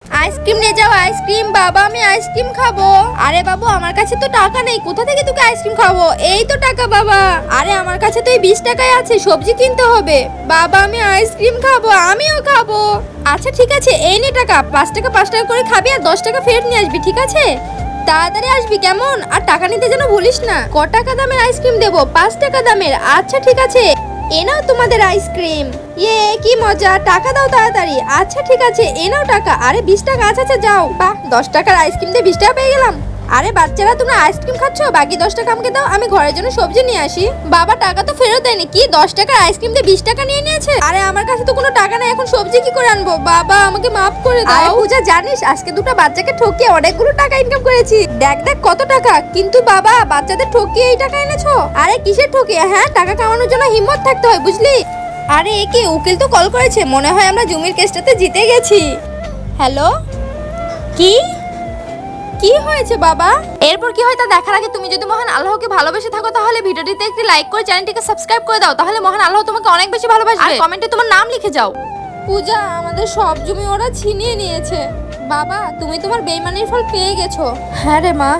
Ice cream নিয়ে যাও ice cream. বাবা আমি আইসক্রিম খাবো। আরে বাবু আমার কাছে তো টাকা নেই, কোথা থেকে তোকে আইসক্রিম খাবো? এই তো টাকা বাবা। আরে আমার কাছে তো এই 20 টাকাই আছে, সবজি কিনতে হবে। বাবা আমি আইসক্রিম খাবো, আমিও খাবো। আচ্ছা ঠিক আছে, এই নে টাকা। 5 টাকা 5 টাকা করে খাবি আর 10 টাকা ফেরত নিয়ে আসবি, ঠিক আছে? তাড়াতাড়ি আসবি কেমন? আর টাকা নিতে যেন ভুলিস না। ক টাকা দামের আইসক্রিম দেবো? 5 টাকা দামের। আচ্ছা ঠিক আছে, এ নাও তোমাদের আইসক্রিম। ইয়ে কি মজা, টাকা দাও তাড়াতাড়ি। আচ্ছা ঠিক আছে, এ নাও টাকা। আরে 20 টাকা, আচ্ছা আচ্ছা যাও। বাহ, 10 টাকার আইসক্রিম দিয়ে 20 টাকা পেয়ে গেলাম। আরে বাচ্চারা তোমরা আইসক্রিম খাচ্ছ, বাকি 10 টাকা আমাকে দাও, আমি ঘরের জন্য সবজি নিয়ে আসি। বাবা টাকা তো ফেরত দেয়নি, কি 10 টাকার আইসক্রিম দিয়ে 20 টাকা নিয়ে নিয়েছে? আরে আমার কাছে তো কোনো টাকা নাই, এখন সবজি কি করে আনবো? বাবা আমাকে মাফ করে দাও। আরে পূজা জানিস আজকে দুটো বাচ্চাকে ঠকিয়ে অনেকগুলো টাকা ইনকাম করেছি। দেখ দেখ কত টাকা। কিন্তু বাবা বাচ্চাদের ঠকিয়ে এই টাকা এনেছো? আরে কিসের ঠকিয়ে? হ্যাঁ, টাকা কামানোর জন্য হিম্মত থাকতে হয়, বুঝলি? আরে এ কি, উকিল তো কল করেছে, মনে হয় আমরা জমির কেসটাতে জিতে গেছি। হ্যালো, কি কি হয়েছে বাবা? এরপর কি হয় তা দেখার আগে তুমি যদি মহান আল্লাহকে ভালোবেসে থাকো তাহলে ভিডিওটিতে একটি লাইক করে চ্যানেলটিকে সাবস্ক্রাইব করে দাও, তাহলে মহান আল্লাহ তোমাকে অনেক বেশি ভালোবাসবে। আর কমেন্টে তোমার নাম লিখে যাও। পূজা আমাদের সব জমি ওরা ছিনিয়ে নিয়েছে। বাবা তুমি তোমার বেইমানির ফল পেয়ে গেছো। হ্যাঁ রে মা।